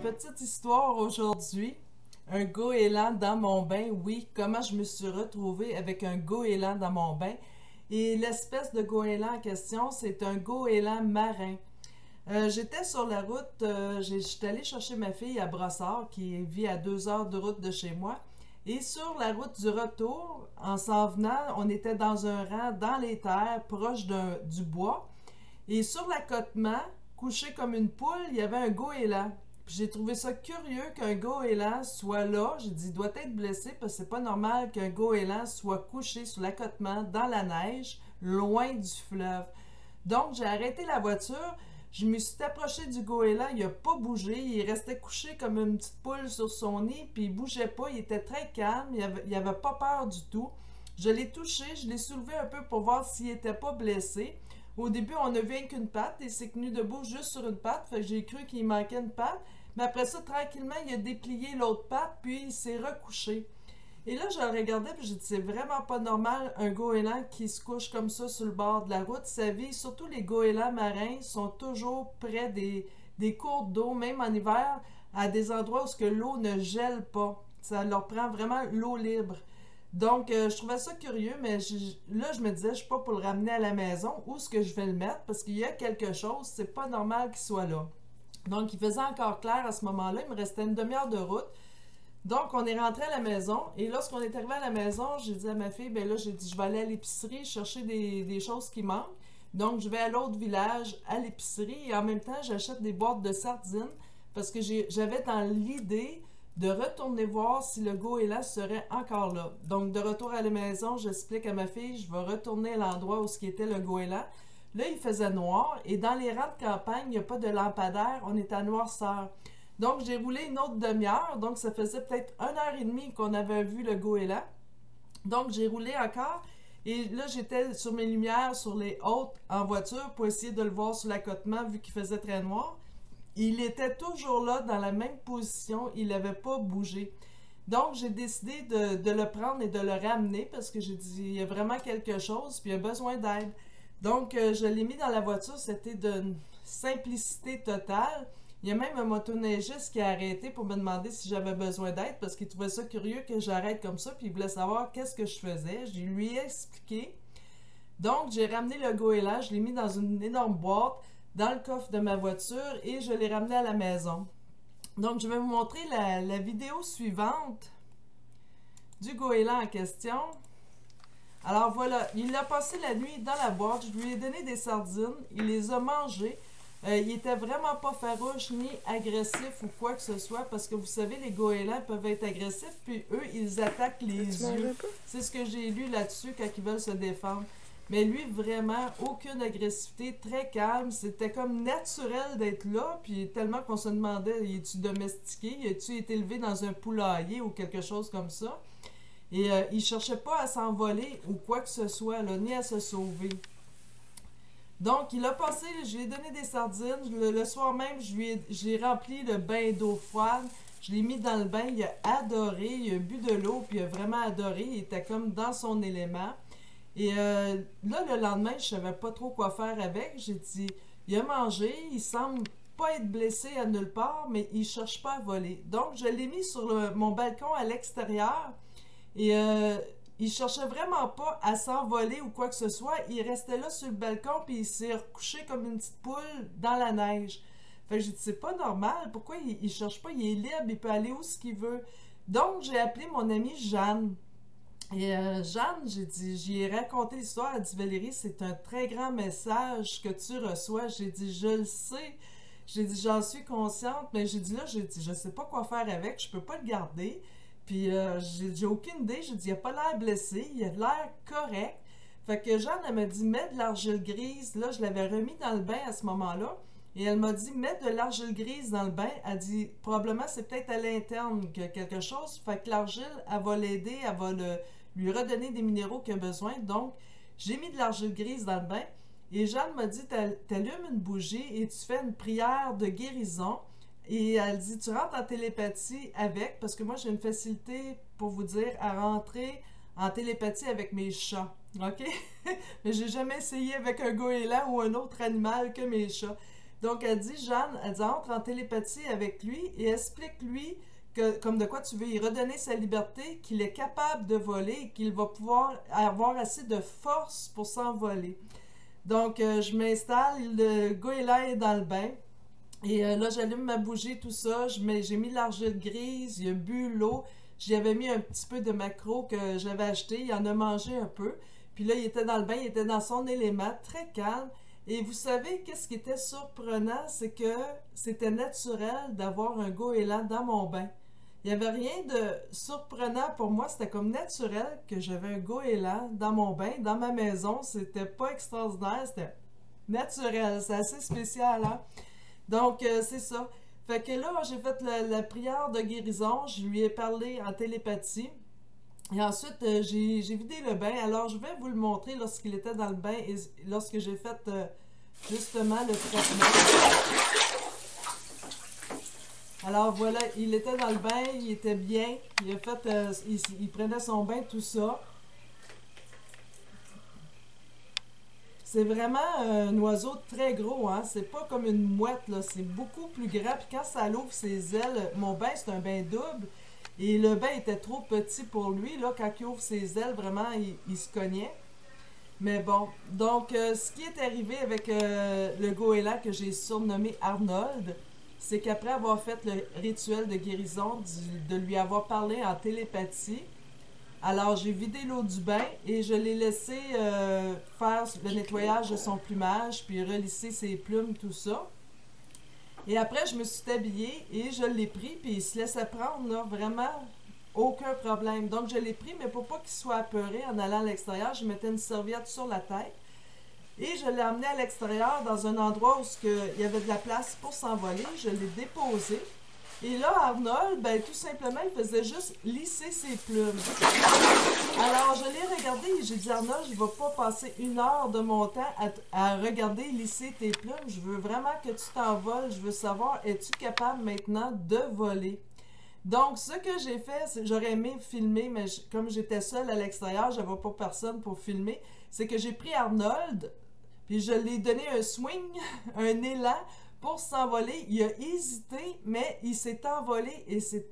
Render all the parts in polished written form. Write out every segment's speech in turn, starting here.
petite histoire aujourd'hui. Un goéland dans mon bain, oui. Comment je me suis retrouvée avec un goéland dans mon bain. Et l'espèce de goéland en question, c'est un goéland marin. J'étais sur la route, j'étais allée chercher ma fille à Brossard, qui vit à 2 heures de route de chez moi. Et sur la route du retour, en s'en venant, on était dans un rang dans les terres, proche du bois. Et sur l'accotement, couché comme une poule, il y avait un goéland. Puis j'ai trouvé ça curieux qu'un goéland soit là. J'ai dit, il doit être blessé parce que c'est pas normal qu'un goéland soit couché sur l'accotement dans la neige, loin du fleuve. Donc j'ai arrêté la voiture, je me suis approchée du goéland, il a pas bougé, il restait couché comme une petite poule sur son nid, puis il bougeait pas, il était très calme, il avait pas peur du tout. Je l'ai touché, je l'ai soulevé un peu pour voir s'il était pas blessé. Au début, on a vu rien qu'une patte, et s'est tenu debout juste sur une patte, fait que j'ai cru qu'il manquait une patte. Mais après ça, tranquillement, il a déplié l'autre patte, puis il s'est recouché. Et là, je le regardais, puis j'ai dit, c'est vraiment pas normal, un goéland qui se couche comme ça sur le bord de la route. Sa vie, surtout les goélands marins, sont toujours près des cours d'eau, même en hiver, à des endroits où l'eau ne gèle pas. Ça leur prend vraiment l'eau libre. Donc, je trouvais ça curieux, mais là, je me disais, je suis pas pour le ramener à la maison. Où est-ce que je vais le mettre? Parce qu'il y a quelque chose, c'est pas normal qu'il soit là. Donc, il faisait encore clair à ce moment-là. Il me restait une demi-heure de route. Donc, on est rentré à la maison. Et lorsqu'on est arrivé à la maison, j'ai dit à ma fille, ben là, j'ai dit, je vais aller à l'épicerie chercher des choses qui manquent. Donc, je vais à l'autre village, à l'épicerie. Et en même temps, j'achète des boîtes de sardines parce que j'avais dans l'idée de retourner voir si le goéland serait encore là. Donc, de retour à la maison, j'explique à ma fille, je vais retourner à l'endroit où était le goéland. Là, il faisait noir, et dans les rangs de campagne, il n'y a pas de lampadaire, on est à noirceur. Donc, j'ai roulé une autre demi-heure, donc ça faisait peut-être 1 heure et demie qu'on avait vu le goéland. Donc, j'ai roulé encore, et là, j'étais sur mes lumières, sur les hautes, en voiture, pour essayer de le voir sur l'accotement, vu qu'il faisait très noir. Il était toujours là, dans la même position, il n'avait pas bougé. Donc, j'ai décidé de le prendre et de le ramener parce que j'ai dit, il y a vraiment quelque chose, puis il a besoin d'aide. Donc, je l'ai mis dans la voiture, c'était d'une simplicité totale. Il y a même un motoneigiste qui a arrêté pour me demander si j'avais besoin d'aide parce qu'il trouvait ça curieux que j'arrête comme ça, puis il voulait savoir qu'est-ce que je faisais. Je lui ai expliqué. Donc, j'ai ramené le goéland, je l'ai mis dans une énorme boîte, dans le coffre de ma voiture et je l'ai ramené à la maison. Donc, je vais vous montrer la vidéo suivante du goéland en question. Alors voilà, il a passé la nuit dans la boîte, je lui ai donné des sardines, il les a mangées. Il était vraiment pas farouche ni agressif ou quoi que ce soit parce que vous savez, les goélands peuvent être agressifs puis eux, ils attaquent les yeux. C'est ce que j'ai lu là-dessus quand ils veulent se défendre. Mais lui, vraiment, aucune agressivité, très calme. C'était comme naturel d'être là. Puis tellement qu'on se demandait, es-tu domestiqué? Es-tu été élevé dans un poulailler ou quelque chose comme ça? Et il cherchait pas à s'envoler ou quoi que ce soit, là, ni à se sauver. Donc, il a passé, je lui ai donné des sardines. Le soir même, j'ai rempli le bain d'eau froide. Je l'ai mis dans le bain. Il a adoré. Il a bu de l'eau, puis il a vraiment adoré. Il était comme dans son élément. Et là, le lendemain, je savais pas trop quoi faire avec. J'ai dit, il a mangé, il semble pas être blessé à nulle part, mais il cherche pas à voler. Donc, je l'ai mis sur mon balcon à l'extérieur et il cherchait vraiment pas à s'envoler ou quoi que ce soit. Il restait là sur le balcon puis il s'est recouché comme une petite poule dans la neige. Fait que j'ai dit, c'est pas normal. Pourquoi il cherche pas? Il est libre, il peut aller où ce qu'il veut. Donc, j'ai appelé mon amie Jeanne. Et Jeanne, j'y ai raconté l'histoire. Elle dit, Valérie, c'est un très grand message que tu reçois. J'ai dit, je le sais. J'ai dit, j'en suis consciente. Mais j'ai dit, je sais pas quoi faire avec. Je peux pas le garder. Puis j'ai aucune idée. J'ai dit, il a pas l'air blessé. Il a l'air correct. Fait que Jeanne, elle m'a dit, mets de l'argile grise. Là, je l'avais remis dans le bain à ce moment-là. Et elle m'a dit, mets de l'argile grise dans le bain. Elle dit, probablement, c'est peut-être à l'interne que quelque chose. Fait que l'argile, elle va l'aider. Elle va lui redonner des minéraux qu'il a besoin. Donc, j'ai mis de l'argile grise dans le bain. Et Jeanne m'a dit, t'allumes une bougie et tu fais une prière de guérison. Et elle dit, tu rentres en télépathie avec, parce que moi, j'ai une facilité, pour vous dire, à rentrer en télépathie avec mes chats. OK? Mais j'ai jamais essayé avec un goéland ou un autre animal que mes chats. Donc, elle dit, Jeanne, elle dit, entre en télépathie avec lui et explique-lui que, comme de quoi tu veux y redonner sa liberté, qu'il est capable de voler et qu'il va pouvoir avoir assez de force pour s'envoler. Donc, je m'installe, le goéland est dans le bain. Et là, j'allume ma bougie, tout ça. J'ai mis l'argile grise, il a bu l'eau. J'y avais mis un petit peu de maquereau que j'avais acheté. Il en a mangé un peu. Puis là, il était dans le bain, il était dans son élément, très calme. Et vous savez, qu'est-ce qui était surprenant? C'est que c'était naturel d'avoir un goéland dans mon bain. Il n'y avait rien de surprenant pour moi. C'était comme naturel que j'avais un goéland dans mon bain, dans ma maison. C'était pas extraordinaire, c'était naturel. C'est assez spécial, hein? Donc, c'est ça. Fait que là, j'ai fait la prière de guérison. Je lui ai parlé en télépathie. Et ensuite, j'ai vidé le bain. Alors, je vais vous le montrer lorsqu'il était dans le bain et lorsque j'ai fait justement le traitement. Alors, voilà, il était dans le bain, il était bien. Il a fait, il prenait son bain, tout ça. C'est vraiment un oiseau très gros, hein. C'est pas comme une mouette, là. C'est beaucoup plus grand. Puis quand ça l'ouvre ses ailes, mon bain, c'est un bain double. Et le bain était trop petit pour lui, là. Quand il ouvre ses ailes, vraiment, il se cognait. Mais bon, donc, ce qui est arrivé avec le goéland que j'ai surnommé Arnold, c'est qu'après avoir fait le rituel de guérison, de lui avoir parlé en télépathie, alors, j'ai vidé l'eau du bain et je l'ai laissé faire le nettoyage de son plumage, puis relisser ses plumes, tout ça. Et après, je me suis habillée et je l'ai pris, puis il se laissait prendre, là, vraiment aucun problème. Donc, je l'ai pris, mais pour pas qu'il soit apeuré en allant à l'extérieur, je mettais une serviette sur la tête et je l'ai emmené à l'extérieur dans un endroit où il y avait de la place pour s'envoler. Je l'ai déposé. Et là, Arnold, ben tout simplement, il faisait juste lisser ses plumes. Alors, je l'ai regardé et j'ai dit, Arnold, je ne vais pas passer 1 heure de mon temps à regarder lisser tes plumes. Je veux vraiment que tu t'envoles. Je veux savoir, es-tu capable maintenant de voler? Donc, ce que j'ai fait, j'aurais aimé filmer, mais comme j'étais seule à l'extérieur, je n'avais pas personne pour filmer, c'est que j'ai pris Arnold, puis je lui ai donné un swing, un élan, pour s'envoler. Il a hésité, mais il s'est envolé et c'est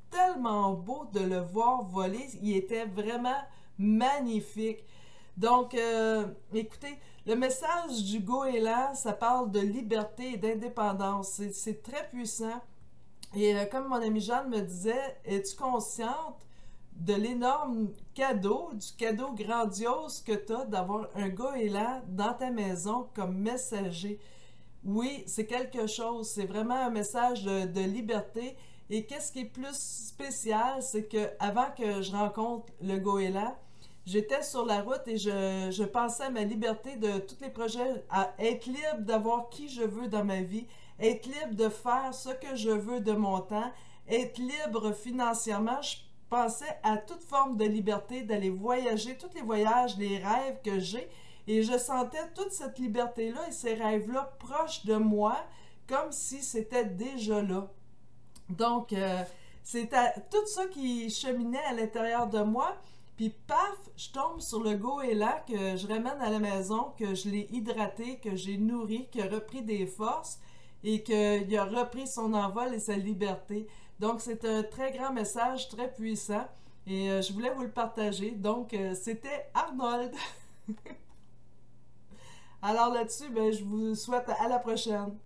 tellement beau de le voir voler. Il était vraiment magnifique. Donc, écoutez, le message du goéland, ça parle de liberté et d'indépendance. C'est très puissant. Et comme mon amie Jeanne me disait, es-tu consciente de l'énorme cadeau, du cadeau grandiose que tu as d'avoir un goéland dans ta maison comme messager? Oui, c'est quelque chose. C'est vraiment un message de liberté. Et qu'est-ce qui est plus spécial, c'est que avant que je rencontre le goéland, j'étais sur la route et je pensais à ma liberté de tous les projets, à être libre d'avoir qui je veux dans ma vie, être libre de faire ce que je veux de mon temps, être libre financièrement. Je pensais à toute forme de liberté, d'aller voyager, tous les voyages, les rêves que j'ai. Et je sentais toute cette liberté-là et ces rêves-là proches de moi, comme si c'était déjà là. Donc, c'était tout ça qui cheminait à l'intérieur de moi. Puis, paf, je tombe sur le goéland que je ramène à la maison, que je l'ai hydraté, que j'ai nourri, qui a repris des forces et qu'il a repris son envol et sa liberté. Donc, c'est un très grand message, très puissant. Et je voulais vous le partager. Donc, c'était Arnold. Alors là-dessus, ben, je vous souhaite à la prochaine.